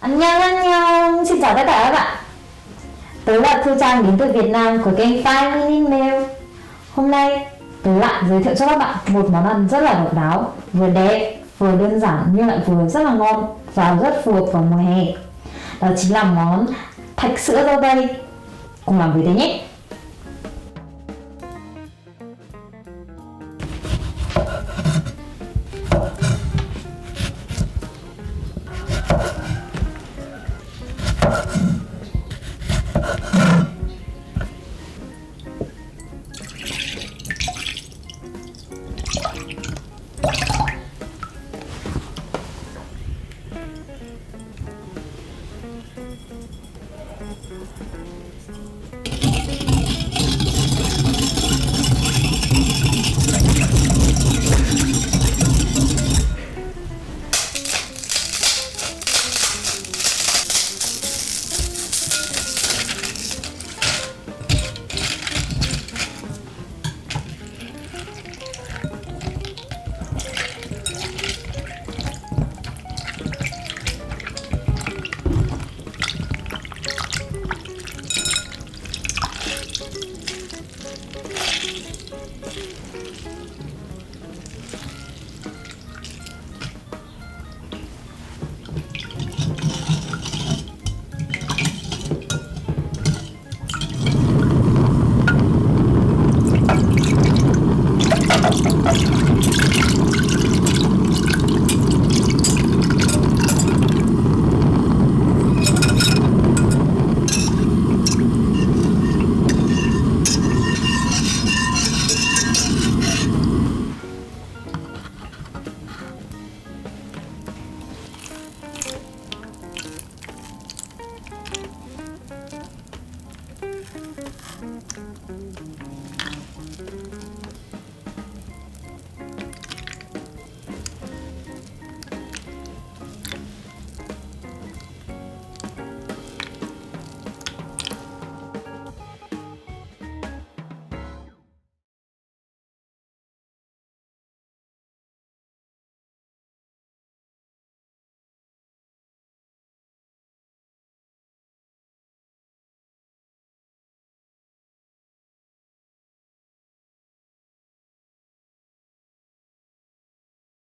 Annyeong, xin chào tất cả các bạn. Tớ là Thư Trang đến từ Việt Nam của kênh Five Minute Meal. Hôm nay tớ lại giới thiệu cho các bạn một món ăn rất là độc đáo, vừa đẹp, vừa đơn giản nhưng lại vừa rất là ngon và rất phù hợp vào mùa hè. Đó chính là món thạch sữa dâu tây. Cùng làm với tớ nhé.